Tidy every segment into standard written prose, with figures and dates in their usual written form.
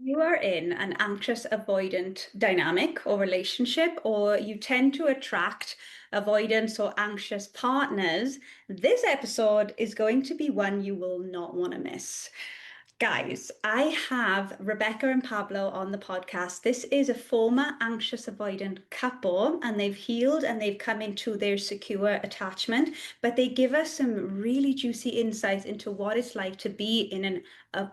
You are in an anxious avoidant dynamic or relationship, or you tend to attract avoidance or anxious partners, this episode is going to be one you will not want to miss. Guys, I have Rebecca and Pablo on the podcast. This is a former anxious avoidant couple, and they've healed and they've come into their secure attachment. But they give us some really juicy insights into what it's like to be in an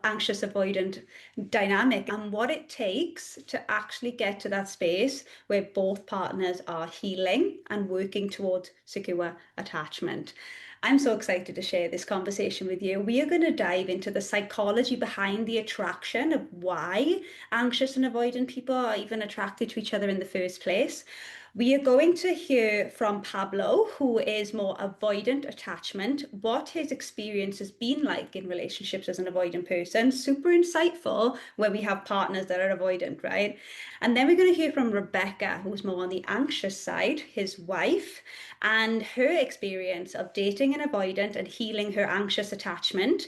anxious avoidant dynamic and what it takes to actually get to that space where both partners are healing and working towards secure attachment. I'm so excited to share this conversation with you. We are going to dive into the psychology behind the attraction of why anxious and avoidant people are even attracted to each other in the first place. We are going to hear from Pablo, who is more avoidant attachment, what his experience has been like in relationships as an avoidant person. Super insightful when we have partners that are avoidant, right? And then we're going to hear from Rebecca, who's more on the anxious side, his wife, and her experience of dating an avoidant and healing her anxious attachment.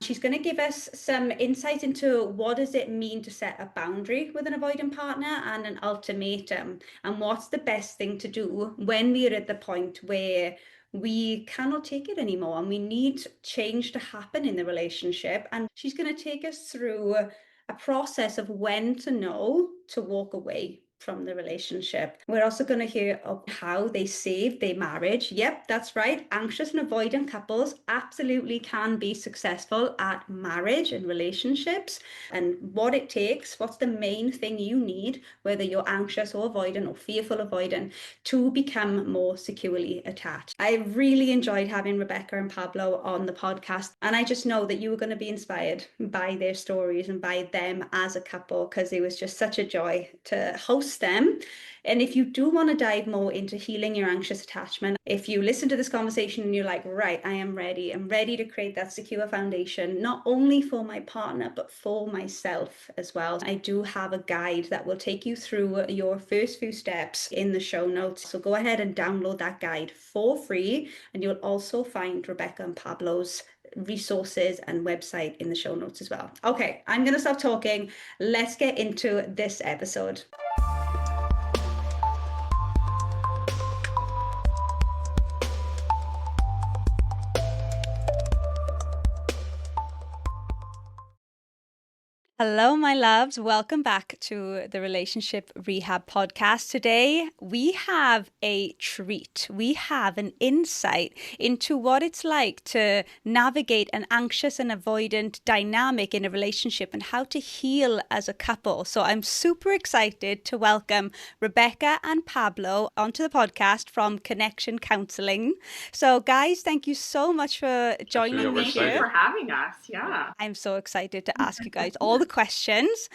She's going to give us some insight into what does it mean to set a boundary with an avoidant partner and an ultimatum, and what's the best thing to do when we're at the point where we cannot take it anymore and we need change to happen in the relationship. And she's going to take us through a process of when to know to walk away from the relationship. We're also going to hear of how they saved their marriage. Yep, that's right. Anxious and avoidant couples absolutely can be successful at marriage and relationships, and what it takes, what's the main thing you need, whether you're anxious or avoidant or fearful avoidant, to become more securely attached. I really enjoyed having Rebecca and Pablo on the podcast, and I just know that you were going to be inspired by their stories and by them as a couple, because it was just such a joy to host them. And if you do want to dive more into healing your anxious attachment, if you listen to this conversation and you're like, right, I'm ready to create that secure foundation, not only for my partner, but for myself as well. I do have a guide that will take you through your first few steps in the show notes. So go ahead and download that guide for free. And you'll also find Rebecca and Pablo's resources and website in the show notes as well. Okay, I'm going to stop talking. Let's get into this episode. Hello, my loves. Welcome back to the Relationship Rehab Podcast. Today, we have a treat. We have an insight into what it's like to navigate an anxious and avoidant dynamic in a relationship and how to heal as a couple. So I'm super excited to welcome Rebecca and Pablo onto the podcast from Connection Counseling. So guys, thank you so much for joining me Thank you here. for having us. Yeah. I'm so excited to ask you guys all the questions,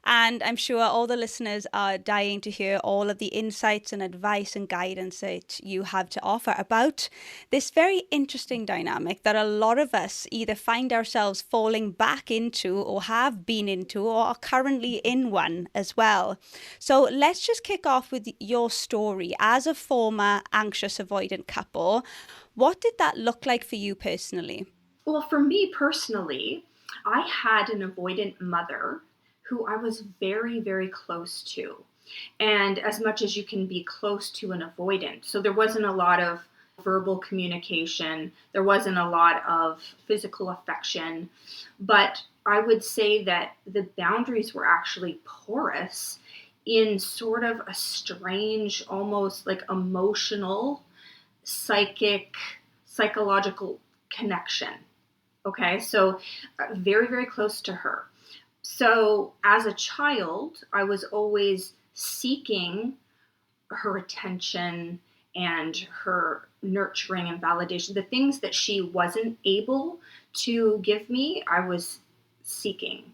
and I'm sure all the listeners are dying to hear all of the insights and advice and guidance that you have to offer about this very interesting dynamic that a lot of us either find ourselves falling back into or have been into or are currently in one as well. So let's just kick off with your story as a former anxious avoidant couple. What did that look like for you personally? Well, for me personally, I had an avoidant mother who I was very, very close to. And as much as you can be close to an avoidant. So there wasn't a lot of verbal communication. There wasn't a lot of physical affection. But I would say that the boundaries were actually porous in sort of a strange, almost like emotional, psychological connection. Okay, so very, very close to her. So as a child, I was always seeking her attention and her nurturing and validation. The things that she wasn't able to give me, I was seeking.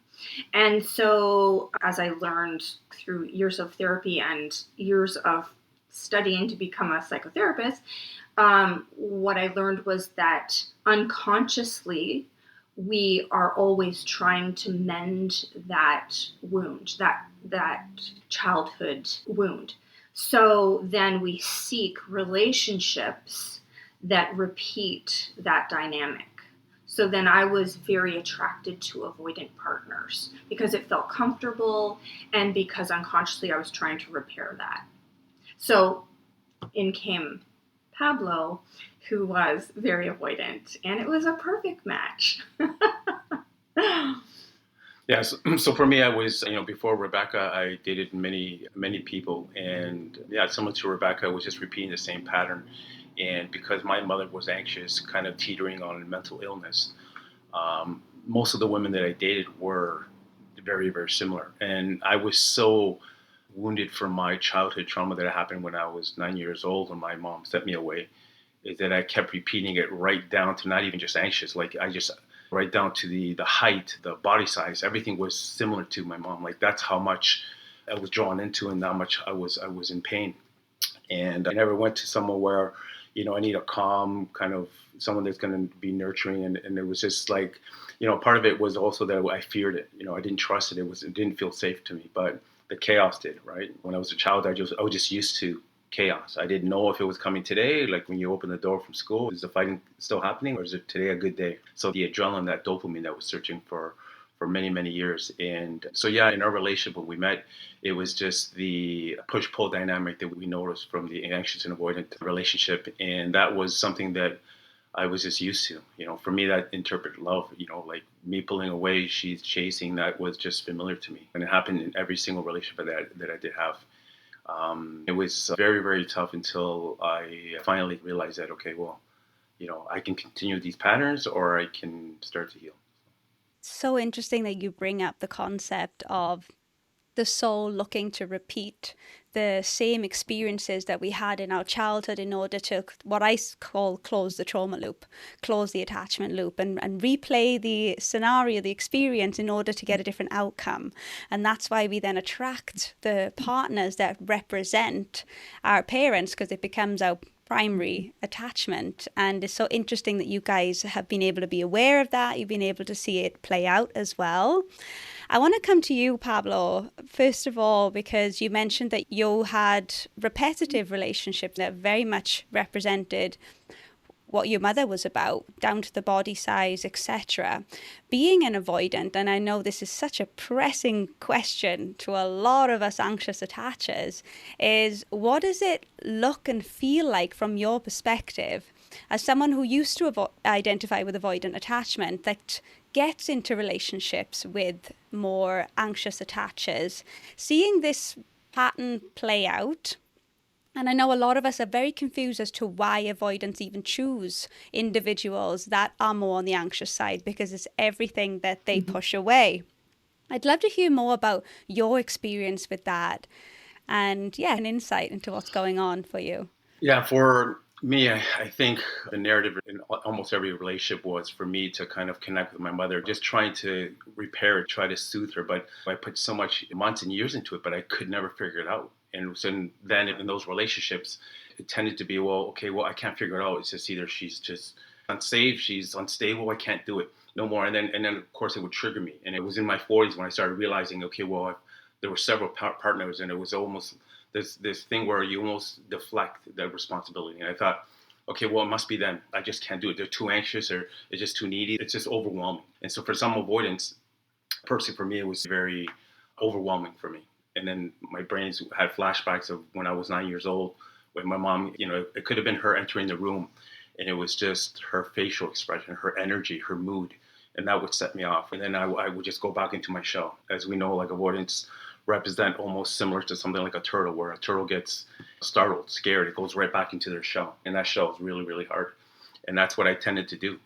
And so as I learned through years of therapy and years of studying to become a psychotherapist, what I learned was that unconsciously we are always trying to mend that wound, that childhood wound. So then we seek relationships that repeat that dynamic. So then I was very attracted to avoidant partners because it felt comfortable and because unconsciously I was trying to repair that. So in came Pablo, who was very avoidant, and it was a perfect match. Yes. So for me, I was, before Rebecca, I dated many, many people. And yeah, similar to Rebecca, I was just repeating the same pattern. And because my mother was anxious, kind of teetering on mental illness, most of the women that I dated were very, very similar. And I was so wounded from my childhood trauma that happened when I was 9 years old when my mom sent me away, is that I kept repeating it right down to not even just anxious, like I just right down to the height, the body size, everything was similar to my mom. Like that's how much I was drawn into and how much I was in pain. And I never went to somewhere where, I need a calm kind of someone that's going to be nurturing. And it was just like, part of it was also that I feared it. I didn't trust it. It didn't feel safe to me, but the chaos did, right? When I was a child, I was just used to chaos. I didn't know if it was coming today. Like when you open the door from school, is the fighting still happening or is it today a good day? So the adrenaline, that dopamine that I was searching for many, many years. And so, yeah, in our relationship, when we met, it was just the push pull dynamic that we noticed from the anxious and avoidant relationship. And that was something that I was just used to. For me, that interpreted love, like me pulling away, she's chasing, that was just familiar to me. And it happened in every single relationship that I did have. It was very, very tough until I finally realized that, okay, well, I can continue these patterns or I can start to heal. So interesting that you bring up the concept of the soul looking to repeat the same experiences that we had in our childhood in order to what I call close the trauma loop, close the attachment loop, and replay the scenario, the experience in order to get a different outcome. And that's why we then attract the partners that represent our parents, because it becomes our primary attachment. And it's so interesting that you guys have been able to be aware of that. You've been able to see it play out as well. I want to come to you, Pablo, first of all, because you mentioned that you had repetitive relationships that very much represented what your mother was about, down to the body size, etc. Being an avoidant, and I know this is such a pressing question to a lot of us anxious attachers, is what does it look and feel like from your perspective as someone who used to identify with avoidant attachment that gets into relationships with more anxious attachers, seeing this pattern play out? And I know a lot of us are very confused as to why avoidants even choose individuals that are more on the anxious side, because it's everything that they push away. I'd love to hear more about your experience with that and, yeah, an insight into what's going on for you. Yeah, for me, I think the narrative in almost every relationship was for me to kind of connect with my mother, just trying to repair it, try to soothe her. But I put so much months and years into it, but I could never figure it out. And so then in those relationships, it tended to be, well, okay, well, I can't figure it out. It's just either she's just unsafe, she's unstable, I can't do it no more. And then of course it would trigger me. And it was in my 40s when I started realizing, okay, well, there were several partners, and it was almost this thing where you almost deflect the responsibility. And I thought, okay, well, it must be them. I just can't do it. They're too anxious, or it's just too needy. It's just overwhelming. And so for some avoidance, personally for me, it was very overwhelming for me. And then my brains had flashbacks of when I was 9 years old, when my mom, it could have been her entering the room, and it was just her facial expression, her energy, her mood, and that would set me off. And then I would just go back into my shell. As we know, like avoidance represent almost similar to something like a turtle, where a turtle gets startled, scared, it goes right back into their shell. And that shell is really, really hard. And that's what I tended to do.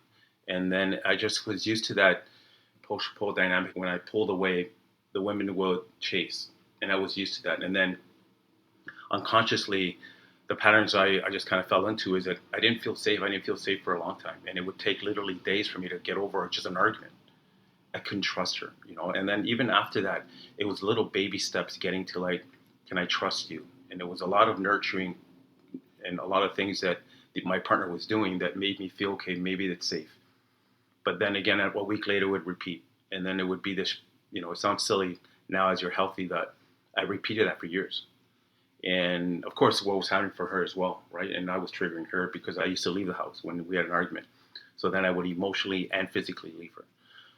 And then I just was used to that push-pull dynamic. When I pulled away, the women would chase. And I was used to that. And then unconsciously, the patterns I just kind of fell into is that I didn't feel safe. I didn't feel safe for a long time. And it would take literally days for me to get over just an argument. I couldn't trust her, and then even after that, it was little baby steps getting to like, can I trust you? And it was a lot of nurturing and a lot of things that my partner was doing that made me feel, okay, maybe it's safe. But then again, a week later, it would repeat. And then it would be this, it sounds silly now as you're healthy, that I repeated that for years. And of course, what was happening for her as well, right? And I was triggering her because I used to leave the house when we had an argument. So then I would emotionally and physically leave her.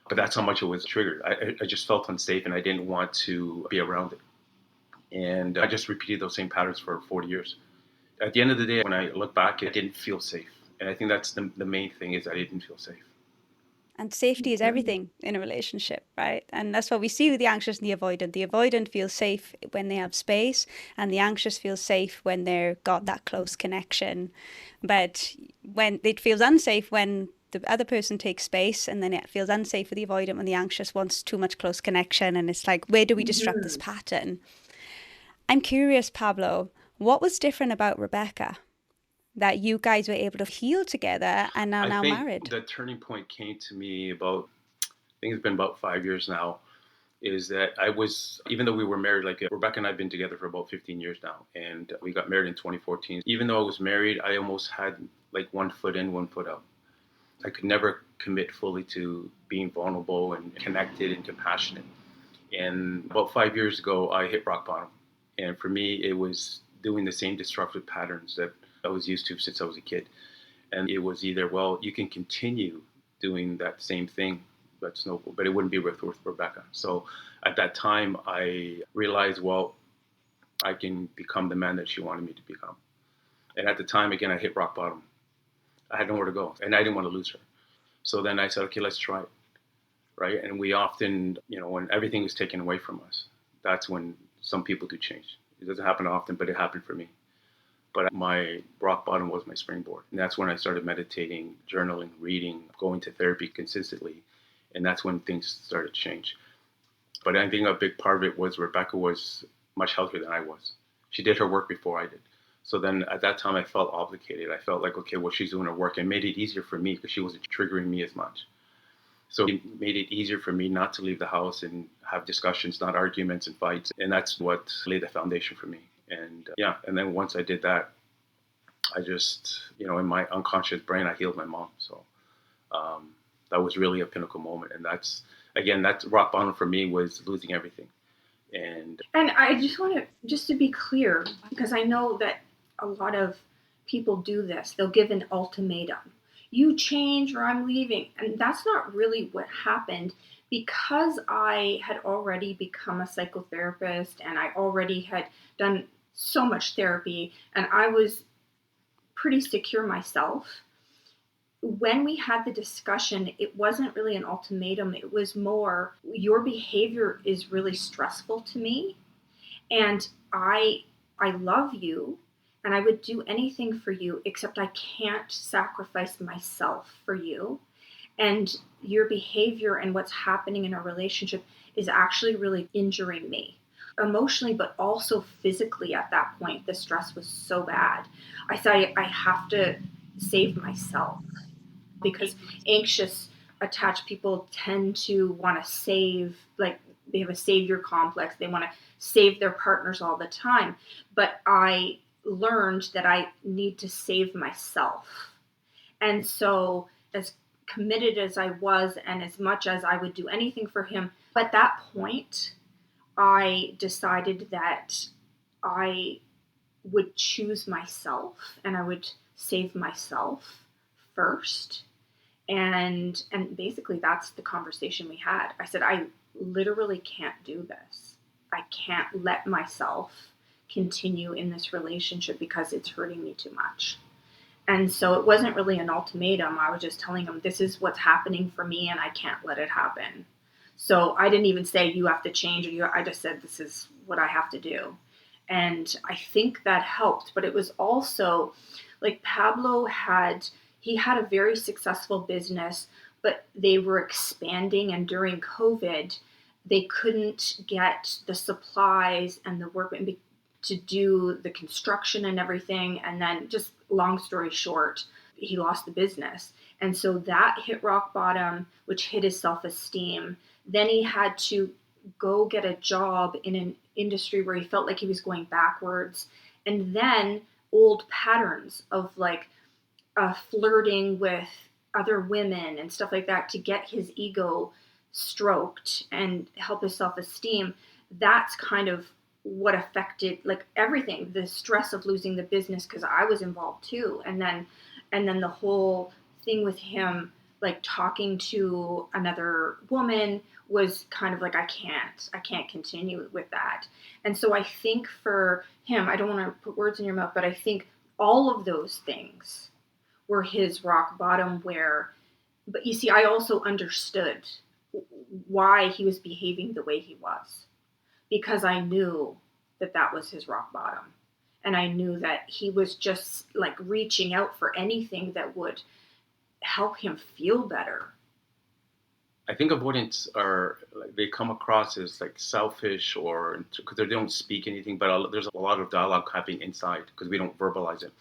But that's how much it was triggered. I just felt unsafe and I didn't want to be around it. And I just repeated those same patterns for 40 years. At the end of the day, when I look back, I didn't feel safe. And I think that's the main thing is I didn't feel safe. And safety is everything in a relationship, right? And that's what we see with the anxious and the avoidant. The avoidant feels safe when they have space, and the anxious feels safe when they've got that close connection. But when it feels unsafe when the other person takes space, and then it feels unsafe for the avoidant when the anxious wants too much close connection. And it's like, where do we disrupt this pattern? I'm curious, Pablo, what was different about Rebecca that you guys were able to heal together and are I now think married? the turning point came to me about, I think it's been about 5 years now, is that I was, even though we were married, like Rebecca and I have been together for about 15 years now, and we got married in 2014. Even though I was married, I almost had like one foot in, one foot out. I could never commit fully to being vulnerable and connected and compassionate. And about 5 years ago, I hit rock bottom. And for me, it was doing the same destructive patterns that I was used to since I was a kid. And it was either, well, you can continue doing that same thing, but it wouldn't be with Rebecca. So at that time, I realized, well, I can become the man that she wanted me to become. And at the time, again, I hit rock bottom. I had nowhere to go, and I didn't want to lose her. So then I said, okay, let's try it, right? And we often, when everything is taken away from us, that's when some people do change. It doesn't happen often, but it happened for me. But my rock bottom was my springboard. And that's when I started meditating, journaling, reading, going to therapy consistently. And that's when things started to change. But I think a big part of it was Rebecca was much healthier than I was. She did her work before I did. So then at that time, I felt obligated. I felt like, okay, well, she's doing her work and made it easier for me because she wasn't triggering me as much. So it made it easier for me not to leave the house and have discussions, not arguments and fights. And that's what laid the foundation for me. And and then once I did that, I just, in my unconscious brain, I healed my mom. So that was really a pinnacle moment. And that's rock bottom for me was losing everything. And I just want to be clear, because I know that a lot of people do this. They'll give an ultimatum. You change or I'm leaving. And that's not really what happened, because I had already become a psychotherapist and I already had done so much therapy and I was pretty secure myself. When we had the discussion, it wasn't really an ultimatum. It was more, your behavior is really stressful to me, and I love you, and I would do anything for you, except I can't sacrifice myself for you. And your behavior and what's happening in our relationship is actually really injuring me emotionally, but also physically. At that point, the stress was so bad. I said, I have to save myself, because anxious attached people tend to want to save, like they have a savior complex. They want to save their partners all the time. But I learned that I need to save myself. And so, as committed as I was, and as much as I would do anything for him, at that point, I decided that I would choose myself and I would save myself first. And basically that's the conversation we had. I said, I literally can't do this. I can't let myself continue in this relationship because it's hurting me too much. And so it wasn't really an ultimatum. I was just telling him, this is what's happening for me and I can't let it happen. So I didn't even say you have to change, I just said this is what I have to do. And I think that helped. But it was also like Pablo had a very successful business, but they were expanding. And during COVID, they couldn't get the supplies and the work to do the construction and everything. And then, just long story short, he lost the business. And so that hit rock bottom, which hit his self-esteem. Then he had to go get a job in an industry where he felt like he was going backwards. And then old patterns of like flirting with other women and stuff like that to get his ego stroked and help his self-esteem. That's kind of what affected like everything, the stress of losing the business, because I was involved too. And then the whole thing with him, like talking to another woman was kind of like, I can't continue with that. And so I think for him, I don't want to put words in your mouth, but I think all of those things were his rock bottom but you see, I also understood why he was behaving the way he was, because I knew that that was his rock bottom. And I knew that he was just like reaching out for anything that would help him feel better. I think avoidants are, like, they come across as like selfish, or because they don't speak anything, but there's a lot of dialogue happening inside because we don't verbalize it.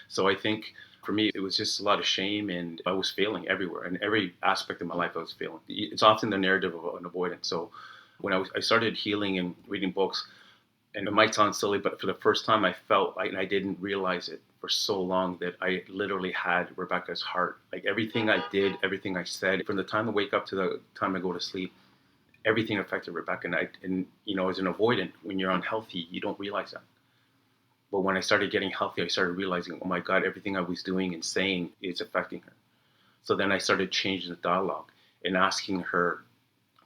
So I think for me, it was just a lot of shame, and I was failing everywhere. In every aspect of my life, I was failing. It's often the narrative of an avoidant. So when I started healing and reading books, and it might sound silly, but for the first time, I felt like, and I didn't realize it for so long, that I literally had Rebecca's heart. Like everything I did, everything I said, from the time I wake up to the time I go to sleep, everything affected Rebecca. And as an avoidant, when you're unhealthy, you don't realize that. But when I started getting healthy, I started realizing, oh my God, everything I was doing and saying is affecting her. So then I started changing the dialogue and asking her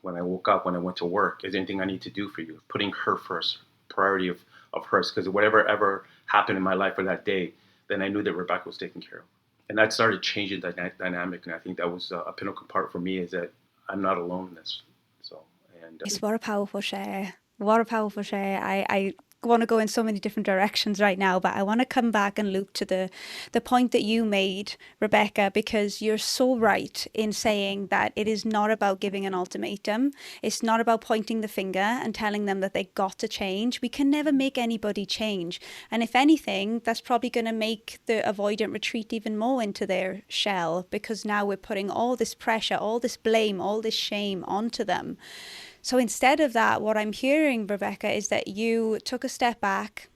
when I woke up, when I went to work, is there anything I need to do for you? Putting her first, priority of hers, because whatever ever happened in my life for that day, then I knew that Rebecca was taken care of. And that started changing the dynamic. And I think that was a pinnacle part for me, is that I'm not alone in this. So, and It's what a powerful share. What a powerful share. I want to go in so many different directions right now, but I want to come back and loop to the point that you made, Rebecca, because you're so right in saying that it is not about giving an ultimatum. It's not about pointing the finger and telling them that they got to change. We can never make anybody change. And if anything, that's probably going to make the avoidant retreat even more into their shell, because now we're putting all this pressure, all this blame, all this shame onto them. So instead of that, what I'm hearing, Rebecca, is that you took a step back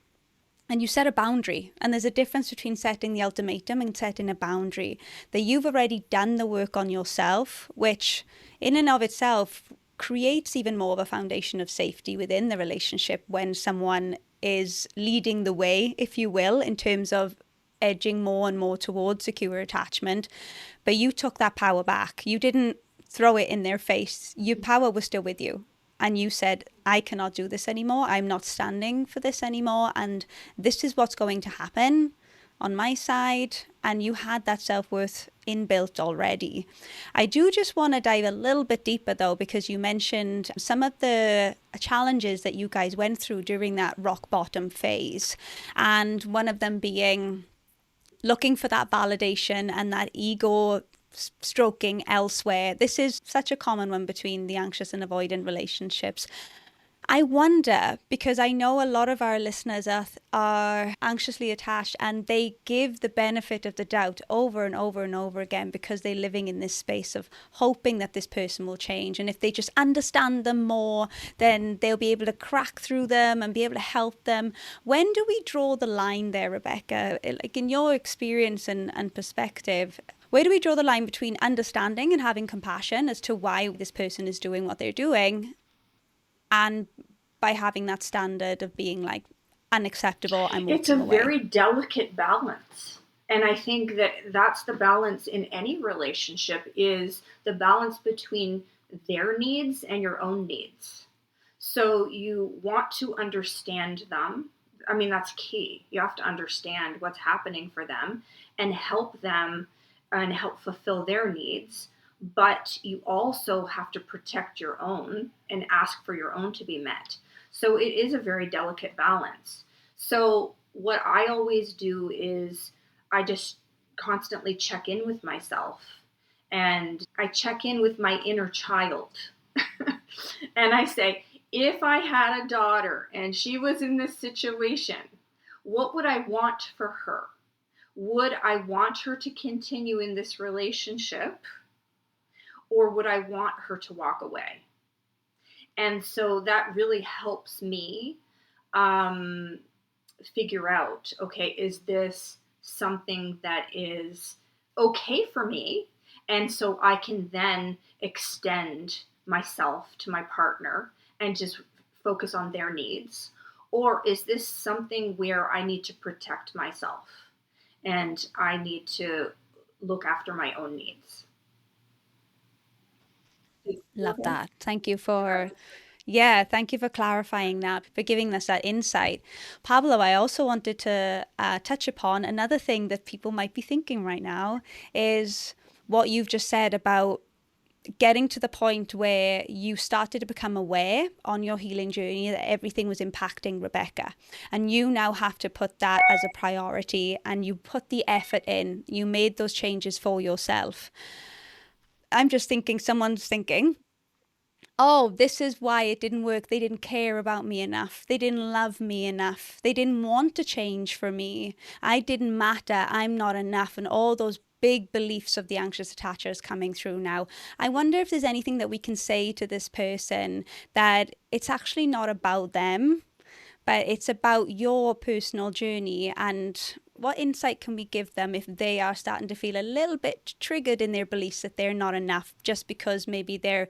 and you set a boundary. And there's a difference between setting the ultimatum and setting a boundary. That you've already done the work on yourself, which in and of itself creates even more of a foundation of safety within the relationship when someone is leading the way, if you will, in terms of edging more and more towards secure attachment. But you took that power back. You didn't throw it in their face. Your power was still with you. And you said, I cannot do this anymore. I'm not standing for this anymore. And this is what's going to happen on my side. And you had that self-worth inbuilt already. I do just want to dive a little bit deeper, though, because you mentioned some of the challenges that you guys went through during that rock bottom phase. And one of them being looking for that validation and that ego stroking elsewhere. This is such a common one between the anxious and avoidant relationships. I wonder, because I know a lot of our listeners are anxiously attached and they give the benefit of the doubt over and over and over again because they're living in this space of hoping that this person will change. And if they just understand them more, then they'll be able to crack through them and be able to help them. When do we draw the line there, Rebecca? Like in your experience and perspective, where do we draw the line between understanding and having compassion as to why this person is doing what they're doing, and by having that standard of being like unacceptable, I'm walking away? It's a very delicate balance. And I think that that's the balance in any relationship, is the balance between their needs and your own needs. So you want to understand them. I mean, that's key. You have to understand what's happening for them and help them and help fulfill their needs. But you also have to protect your own and ask for your own to be met. So it is a very delicate balance. So what I always do is I just constantly check in with myself, and I check in with my inner child. And I say, if I had a daughter and she was in this situation, what would I want for her? Would I want her to continue in this relationship, or would I want her to walk away? And so that really helps me figure out, okay, is this something that is okay for me? And so I can then extend myself to my partner and just focus on their needs. Or is this something where I need to protect myself and I need to look after my own needs. Love that. Thank you for clarifying that, for giving us that insight. Pablo, I also wanted to touch upon another thing that people might be thinking right now is what you've just said about getting to the point where you started to become aware on your healing journey that everything was impacting Rebecca. And you now have to put that as a priority and you put the effort in. You made those changes for yourself. I'm just thinking, someone's thinking, oh, this is why it didn't work. They didn't care about me enough. They didn't love me enough. They didn't want to change for me. I didn't matter. I'm not enough. And all those big beliefs of the anxious attachers coming through now. I wonder if there's anything that we can say to this person that it's actually not about them, but it's about your personal journey. And what insight can we give them if they are starting to feel a little bit triggered in their beliefs that they're not enough just because maybe they're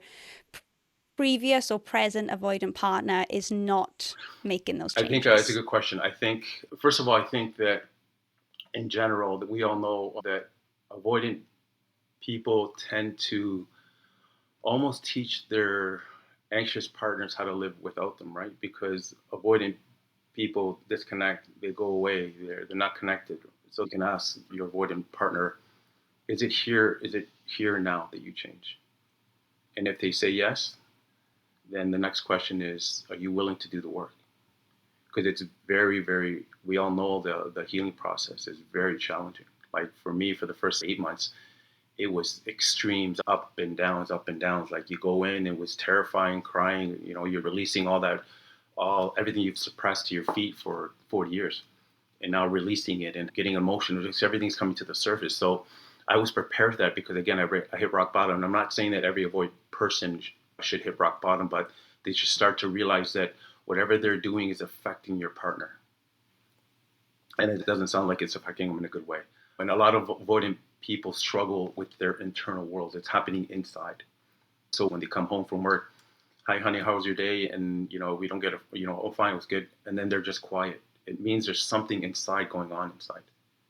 previous or present avoidant partner is not making those I think it's a changes? good question. I think, first of all, I think that in general, that we all know that avoidant people tend to almost teach their anxious partners how to live without them, right? Because avoidant people disconnect, they go away, they're not connected. So you can ask your avoidant partner, is it here now that you change? And if they say yes, then the next question is, are you willing to do the work? Because it's very, very, we all know the healing process is very challenging. Like for me, for the first 8 months, it was extremes, up and downs. Like you go in, it was terrifying, crying, you're releasing all that, everything you've suppressed to your feet for 40 years. And now releasing it and getting emotional, just everything's coming to the surface. So I was prepared for that because again, I hit rock bottom. And I'm not saying that every avoid person should hit rock bottom, but they should start to realize that whatever they're doing is affecting your partner. And it doesn't sound like it's affecting them in a good way. And a lot of avoidant people struggle with their internal world. It's happening inside. So when they come home from work, hi honey, how was your day? And we don't get oh fine, it was good. And then they're just quiet. It means there's something inside going on inside.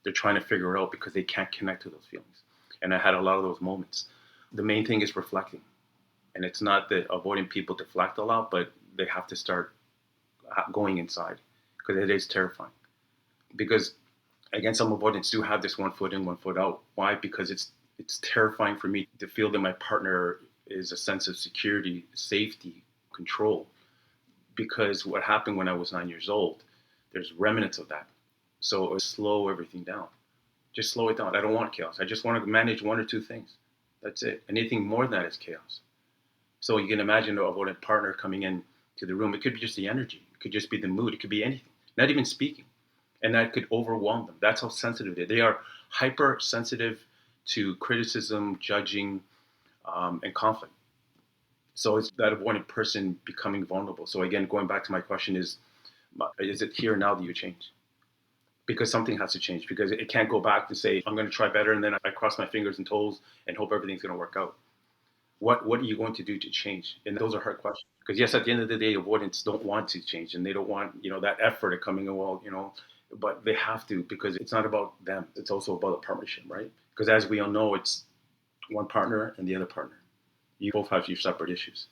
They're trying to figure it out because they can't connect to those feelings. And I had a lot of those moments. The main thing is reflecting. And it's not that avoiding people deflect a lot, but they have to start going inside because it is terrifying. Because again, some avoidants do have this 1 foot in, 1 foot out. Why? Because it's terrifying for me to feel that my partner is a sense of security, safety, control. Because what happened when I was 9 years old, there's remnants of that. So it was slow everything down. Just slow it down. I don't want chaos. I just want to manage one or two things. That's it. Anything more than that is chaos. So you can imagine a avoidant partner coming in to the room. It could be just the energy. It could just be the mood. It could be anything. Not even speaking. And that could overwhelm them. That's how sensitive they are. They are hypersensitive to criticism, judging, and conflict. So it's that avoidant person becoming vulnerable. So again, going back to my question is it here now that you change? Because something has to change. Because it can't go back to say, I'm going to try better, and then I cross my fingers and toes and hope everything's going to work out. What are you going to do to change? And those are hard questions. Because yes, at the end of the day, avoidants don't want to change, and they don't want that effort of coming but they have to because it's not about them. It's also about a partnership, right? Because as we all know, it's one partner and the other partner. You both have your separate issues,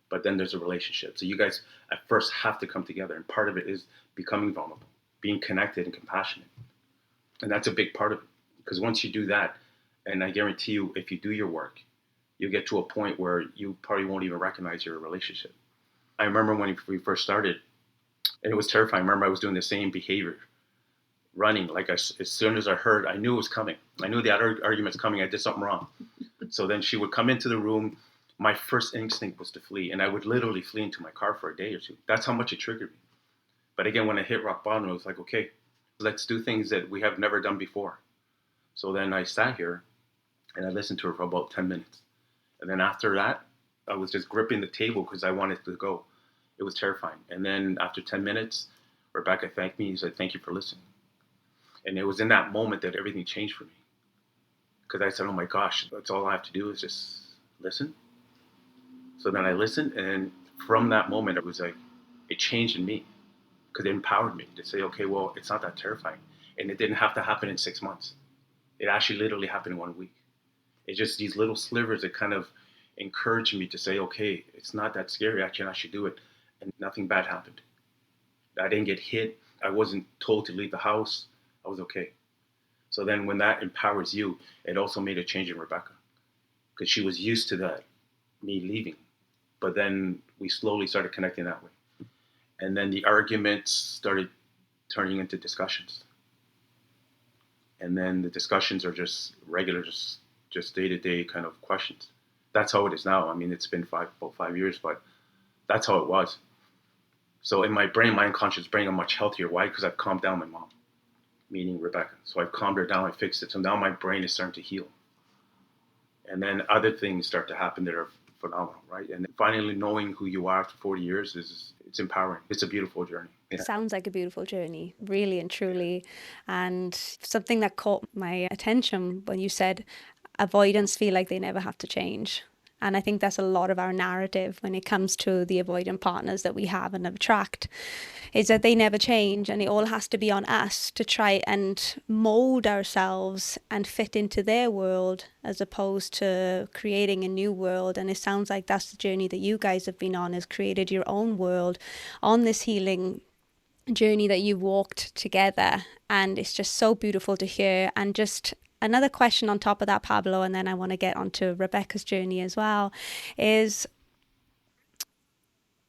but then there's a relationship. So you guys at first have to come together, and part of it is becoming vulnerable, being connected and compassionate, and that's a big part of it. Because once you do that, and I guarantee you, if you do your work, you get to a point where you probably won't even recognize your relationship. I remember when we first started, and it was terrifying. I remember I was doing the same behavior, running. Like as soon as I heard, I knew it was coming. I knew the argument's coming. I did something wrong. So then she would come into the room. My first instinct was to flee, and I would literally flee into my car for a day or two. That's how much it triggered me. But again, when I hit rock bottom, it was like, okay, let's do things that we have never done before. So then I sat here and I listened to her for about 10 minutes. And then after that, I was just gripping the table because I wanted to go. It was terrifying. And then after 10 minutes, Rebecca thanked me. He said, thank you for listening. And it was in that moment that everything changed for me. Because I said, oh my gosh, that's all I have to do is just listen. So then I listened. And from that moment, it was like, it changed in me. Because it empowered me to say, okay, well, it's not that terrifying. And it didn't have to happen in 6 months. It actually literally happened in 1 week. It's just these little slivers that kind of encouraged me to say, okay, it's not that scary. I can actually do it. And nothing bad happened. I didn't get hit. I wasn't told to leave the house. I was okay. So then when that empowers you, it also made a change in Rebecca because she was used to that, me leaving. But then we slowly started connecting that way. And then the arguments started turning into discussions. And then the discussions are just regular, just day-to-day kind of questions. That's how it is now. I mean, it's been about 5 years, but that's how it was. So in my brain, my unconscious brain, I'm much healthier. Why? Because I've calmed down my mom, meaning Rebecca. So I've calmed her down, I fixed it. So now my brain is starting to heal. And then other things start to happen that are phenomenal, right? And finally knowing who you are after 40 years it's empowering. It's a beautiful journey. Yeah. Sounds like a beautiful journey, really and truly. And something that caught my attention when you said avoidants feel like they never have to change. And I think that's a lot of our narrative when it comes to the avoidant partners that we have and attract, is that they never change and it all has to be on us to try and mold ourselves and fit into their world as opposed to creating a new world. And it sounds like that's the journey that you guys have been on, is created your own world on this healing journey that you've walked together. And it's just so beautiful to hear. And just another question on top of that, Pablo, and then I want to get onto Rebecca's journey as well, is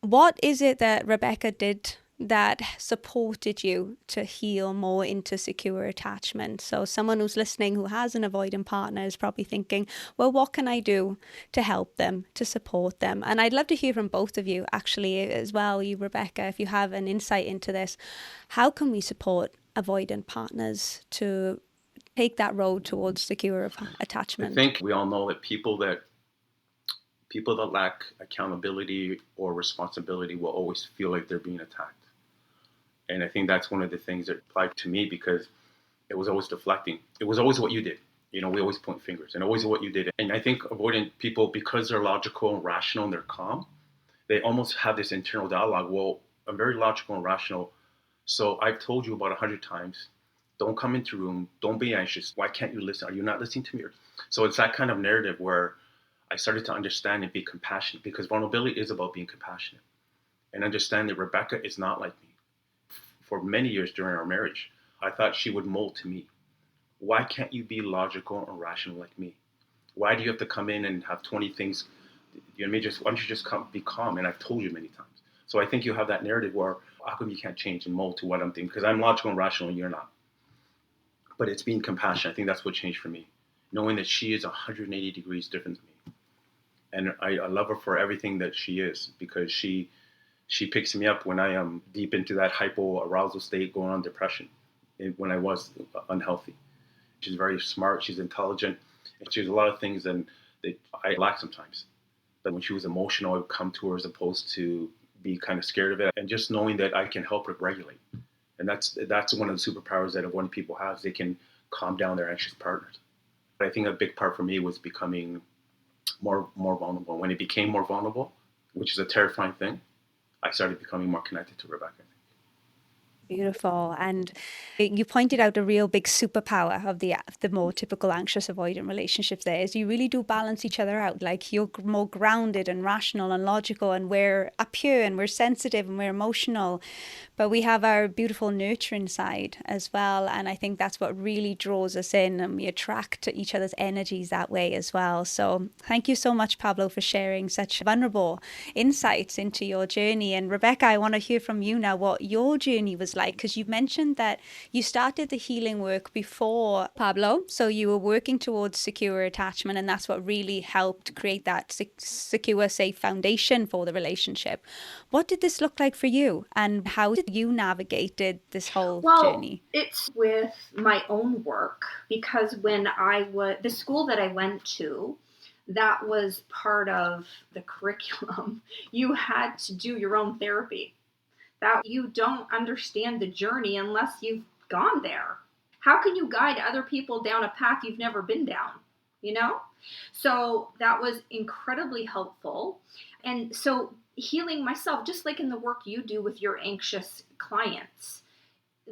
what is it that Rebecca did that supported you to heal more into secure attachment? So someone who's listening who has an avoidant partner is probably thinking, well, what can I do to help them, to support them? And I'd love to hear from both of you actually as well, you, Rebecca, if you have an insight into this. How can we support avoidant partners to take that road towards secure attachment? I think we all know that people that lack accountability or responsibility will always feel like they're being attacked. And I think that's one of the things that applied to me because it was always deflecting. It was always what you did. You know, we always point fingers and always what you did. And I think avoidant people, because they're logical and rational and they're calm, they almost have this internal dialogue. Well, I'm very logical and rational. So I've told you about 100 times, don't come into the room. Don't be anxious. Why can't you listen? Are you not listening to me? So it's that kind of narrative where I started to understand and be compassionate, because vulnerability is about being compassionate and understand that Rebecca is not like me. For many years during our marriage, I thought she would mold to me. Why can't you be logical and rational like me? Why do you have to come in and have 20 things? You know, why don't you just be calm? And I've told you many times. So I think you have that narrative where how come you can't change and mold to what I'm thinking? Because I'm logical and rational and you're not. But it's being compassionate. I think that's what changed for me. Knowing that she is 180 degrees different than me. And I love her for everything that she is, because she picks me up when I am deep into that hypo-arousal state, going on depression, when I was unhealthy. She's very smart. She's intelligent. And she has a lot of things that I lack sometimes. But when she was emotional, I would come to her as opposed to be kind of scared of it. And just knowing that I can help her regulate. And that's one of the superpowers that avoidant people have. They can calm down their anxious partners. But I think a big part for me was becoming more vulnerable. When it became more vulnerable, which is a terrifying thing, I started becoming more connected to Rebecca. Beautiful. And you pointed out a real big superpower of the more typical anxious avoidant relationships there is you really do balance each other out. Like you're more grounded and rational and logical, and we're up here and we're sensitive and we're emotional, but we have our beautiful nurturing side as well. And I think that's what really draws us in, and we attract each other's energies that way as well. So thank you so much, Pablo, for sharing such vulnerable insights into your journey. And Rebecca, I want to hear from you now what your journey was like, because you mentioned that you started the healing work before Pablo, so you were working towards secure attachment, and that's what really helped create that secure, safe foundation for the relationship. What did this look like for you, and how did you navigated this whole journey? It's with my own work, because when the school that I went to, that was part of the curriculum. You had to do your own therapy. That you don't understand the journey unless you've gone there. How can you guide other people down a path you've never been down? You know? So that was incredibly helpful. And so healing myself, just like in the work you do with your anxious clients,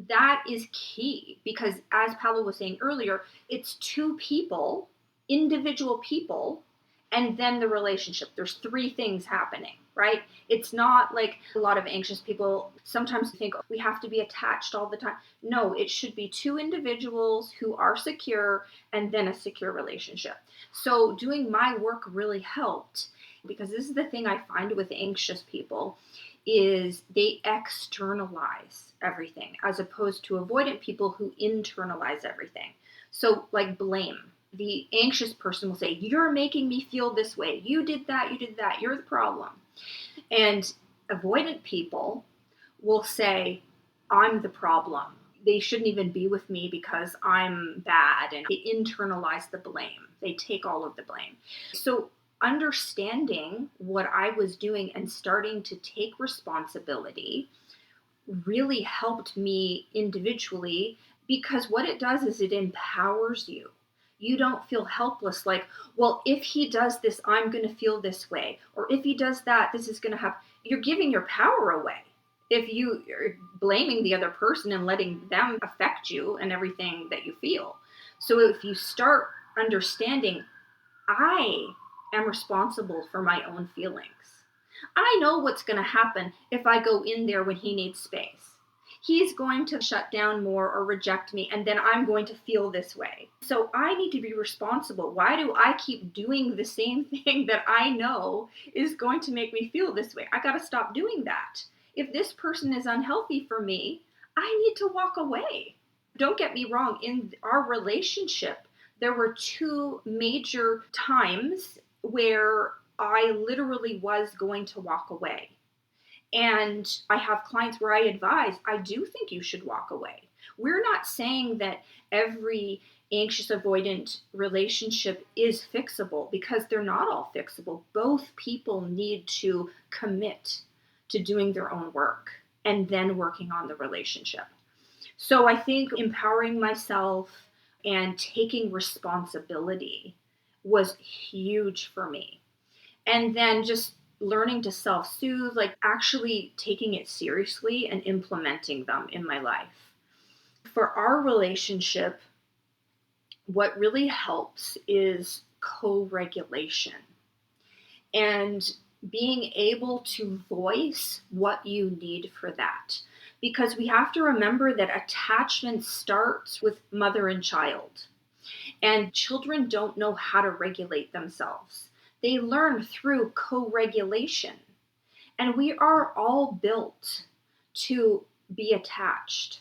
that is key, because as Pablo was saying earlier, it's two people, individual people, and then the relationship. There's three things happening, right? It's not like a lot of anxious people sometimes think, oh, we have to be attached all the time. No, it should be two individuals who are secure and then a secure relationship. So doing my work really helped, because this is the thing I find with anxious people is they externalize everything, as opposed to avoidant people who internalize everything. So like blame. The anxious person will say, you're making me feel this way. You did that, you're the problem. And avoidant people will say, I'm the problem. They shouldn't even be with me because I'm bad. And they internalize the blame. They take all of the blame. So understanding what I was doing and starting to take responsibility really helped me individually, because what it does is it empowers you. You don't feel helpless, like, well, if he does this, I'm going to feel this way. Or if he does that, this is going to happen. You're giving your power away if you are blaming the other person and letting them affect you and everything that you feel. So if you start understanding, I am responsible for my own feelings. I know what's going to happen if I go in there when he needs space. He's going to shut down more or reject me, and then I'm going to feel this way. So I need to be responsible. Why do I keep doing the same thing that I know is going to make me feel this way? I got to stop doing that. If this person is unhealthy for me, I need to walk away. Don't get me wrong, in our relationship, there were two major times where I literally was going to walk away. And I have clients where I advise, I do think you should walk away. We're not saying that every anxious avoidant relationship is fixable, because they're not all fixable. Both people need to commit to doing their own work and then working on the relationship. So I think empowering myself and taking responsibility was huge for me. And then just learning to self-soothe, like actually taking it seriously and implementing them in my life. For our relationship, what really helps is co-regulation and being able to voice what you need for that. Because we have to remember that attachment starts with mother and child. And children don't know how to regulate themselves. They learn through co-regulation. And we are all built to be attached.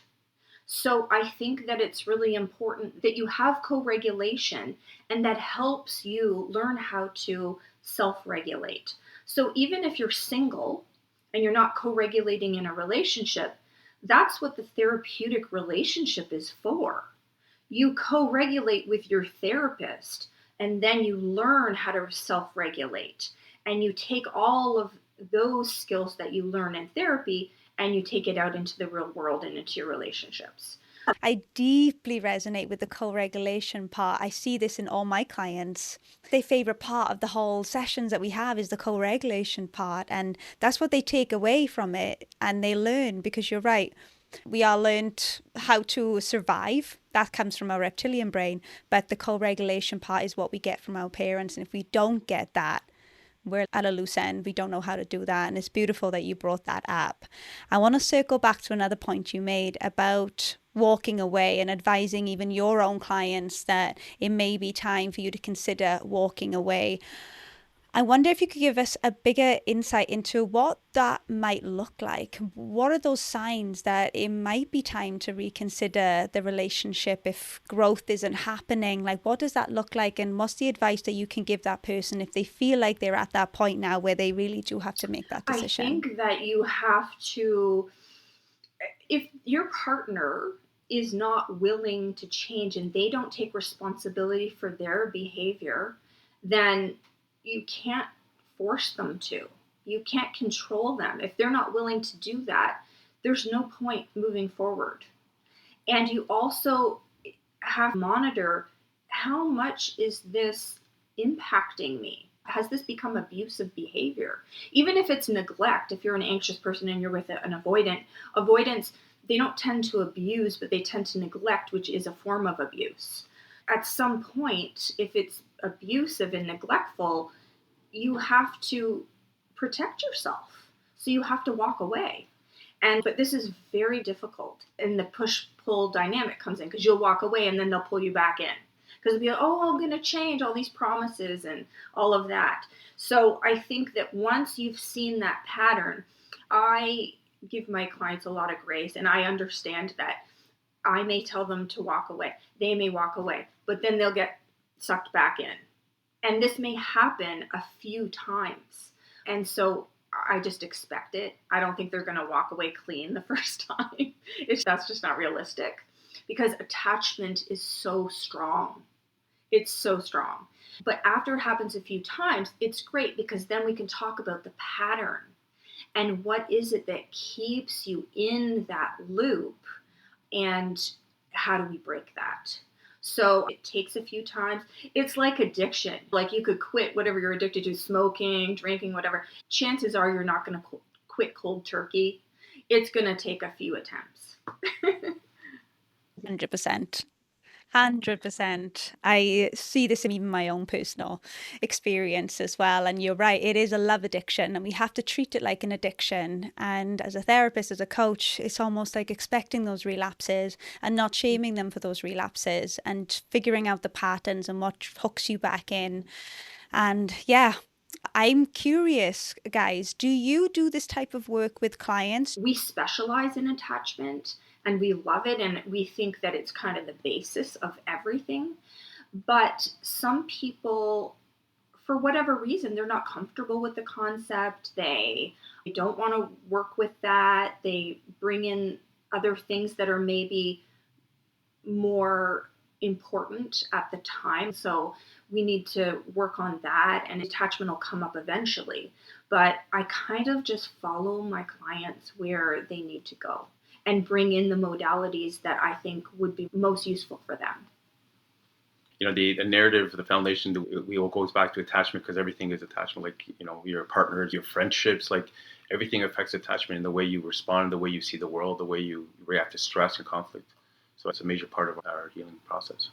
So I think that it's really important that you have co-regulation, and that helps you learn how to self-regulate. So even if you're single and you're not co-regulating in a relationship, that's what the therapeutic relationship is for. You co-regulate with your therapist, and then you learn how to self-regulate. And you take all of those skills that you learn in therapy and you take it out into the real world and into your relationships. I deeply resonate with the co-regulation part. I see this in all my clients. Their favorite part of the whole sessions that we have is the co-regulation part. And that's what they take away from it. And they learn, because you're right. We all learned how to survive. That comes from our reptilian brain. But the co-regulation part is what we get from our parents. And if we don't get that, we're at a loose end. We don't know how to do that. And it's beautiful that you brought that up. I want to circle back to another point you made about walking away and advising even your own clients that it may be time for you to consider walking away. I wonder if you could give us a bigger insight into what that might look like. What are those signs that it might be time to reconsider the relationship if growth isn't happening? Like, what does that look like? And what's the advice that you can give that person if they feel like they're at that point now where they really do have to make that decision? I think that you have to, if your partner is not willing to change and they don't take responsibility for their behavior, then you can't force them to. You can't control them. If they're not willing to do that, there's no point moving forward. And you also have to monitor, how much is this impacting me? Has this become abusive behavior? Even if it's neglect, if you're an anxious person and you're with an avoidance, they don't tend to abuse, but they tend to neglect, which is a form of abuse. At some point, if it's abusive and neglectful, you have to protect yourself. So you have to walk away. But this is very difficult. And the push pull dynamic comes in because you'll walk away and then they'll pull you back in. Because they'll be like, oh, I'm going to change, all these promises and all of that. So I think that once you've seen that pattern, I give my clients a lot of grace, and I understand that I may tell them to walk away. They may walk away, but then they'll get sucked back in. And this may happen a few times. And so I just expect it. I don't think they're going to walk away clean the first time. That's just not realistic, because attachment is so strong. It's so strong. But after it happens a few times, it's great, because then we can talk about the pattern and what is it that keeps you in that loop, and how do we break that? So it takes a few times. It's like addiction. Like, you could quit whatever you're addicted to, smoking, drinking, whatever. Chances are you're not going to quit cold turkey. It's going to take a few attempts. 100%. 100%. I see this in even my own personal experience as well. And you're right, it is a love addiction, and we have to treat it like an addiction. And as a therapist, as a coach, it's almost like expecting those relapses and not shaming them for those relapses, and figuring out the patterns and what hooks you back in. And yeah, I'm curious, guys, do you do this type of work with clients? We specialize in attachment, and we love it, and we think that it's kind of the basis of everything. But some people, for whatever reason, they're not comfortable with the concept. They don't want to work with that. They bring in other things that are maybe more important at the time. So we need to work on that, and attachment will come up eventually. But I kind of just follow my clients where they need to go and bring in the modalities that I think would be most useful for them. You know, the narrative, the foundation, we all goes back to attachment, because everything is attachment. Like, you know, your partners, your friendships, like everything affects attachment in the way you respond, the way you see the world, the way you react to stress and conflict. So it's a major part of our healing process.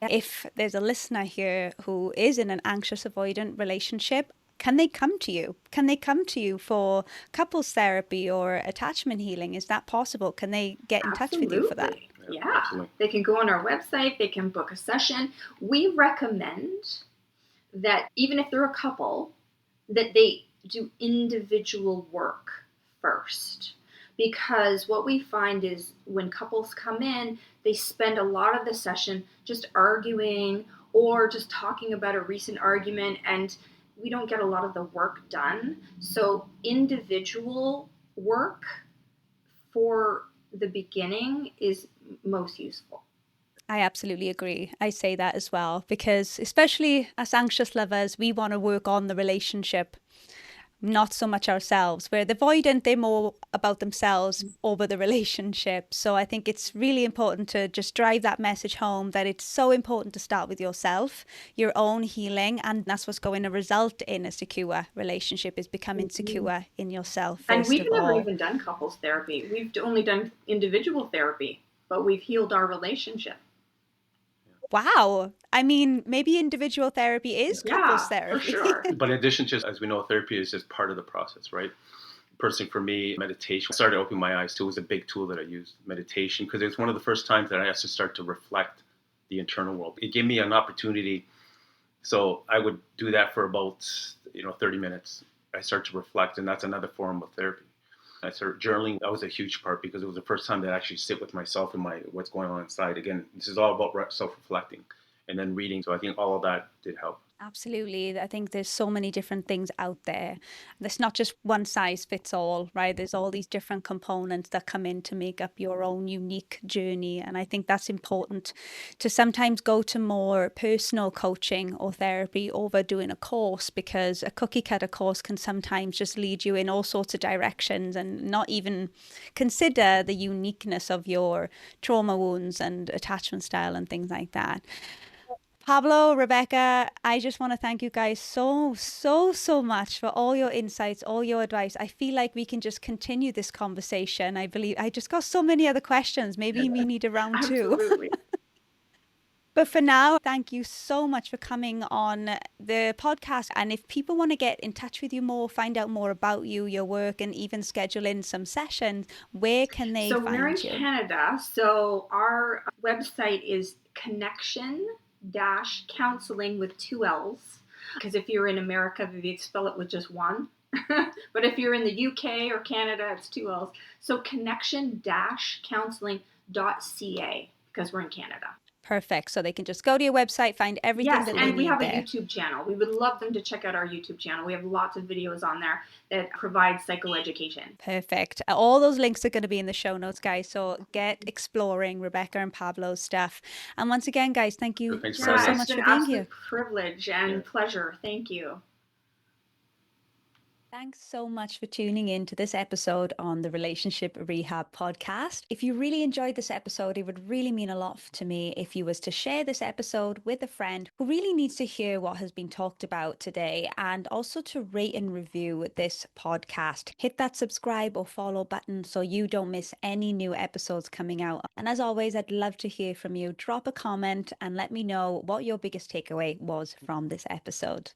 If there's a listener here who is in an anxious avoidant relationship, can they come to you? Can they come to you for couples therapy or attachment healing? Is that possible? Can they get in touch with you for that? Yeah. Absolutely. They can go on our website, they can book a session. We recommend that even if they're a couple, that they do individual work first. Because what we find is when couples come in, they spend a lot of the session just arguing or just talking about a recent argument, and we don't get a lot of the work done. So individual work for the beginning is most useful. I absolutely agree. I say that as well, because especially as anxious lovers, we want to work on the relationship, not so much ourselves. Where the avoidant, they're more about themselves over the relationship. So I think it's really important to just drive that message home, that it's so important to start with yourself, your own healing, and that's what's going to result in a secure relationship, is becoming secure in yourself. And we've never even done couples therapy. We've only done individual therapy, but we've healed our relationship. Wow. I mean, maybe individual therapy is couples therapy. For sure. But in addition, just as we know, therapy is just part of the process, right? Personally, for me, meditation started opening my eyes to. It was a big tool that I used, meditation, because it was one of the first times that I had to start to reflect the internal world. It gave me an opportunity. So I would do that for about 30 minutes. I start to reflect, and that's another form of therapy. I started journaling. That was a huge part, because it was the first time that I actually sit with myself and what's going on inside. Again, this is all about self-reflecting, and then reading. So I think all of that did help. Absolutely. I think there's so many different things out there. There's not just one size fits all, right? There's all these different components that come in to make up your own unique journey. And I think that's important, to sometimes go to more personal coaching or therapy over doing a course, because a cookie cutter course can sometimes just lead you in all sorts of directions and not even consider the uniqueness of your trauma wounds and attachment style and things like that. Pablo, Rebecca, I just want to thank you guys so much for all your insights, all your advice. I feel like we can just continue this conversation. I believe I just got so many other questions. Maybe we need a round two. Absolutely. But for now, thank you so much for coming on the podcast. And if people want to get in touch with you more, find out more about you, your work, and even schedule in some sessions, where can they So we're in find you? Canada. So our website is connection-counseling with 2 L's. Because if you're in America, they'd spell it with just one. But if you're in the UK or Canada, it's 2 L's. So connection-counseling.ca, because we're in Canada. Perfect. So they can just go to your website, find everything Yes, that they and we need have there. a YouTube channel. We would love them to check out our YouTube channel. We have lots of videos on there that provide psychoeducation. Perfect. All those links are going to be in the show notes, guys. So get exploring Rebecca and Pablo's stuff. And once again, guys, thank you Thanks for so having us. much It's for an being absolute here. privilege and pleasure. Thank you. Thanks so much for tuning in to this episode on the Relationship Rehab Podcast. If you really enjoyed this episode, it would really mean a lot to me if you was to share this episode with a friend who really needs to hear what has been talked about today, and also to rate and review this podcast. Hit that subscribe or follow button so you don't miss any new episodes coming out. And as always, I'd love to hear from you. Drop a comment and let me know what your biggest takeaway was from this episode.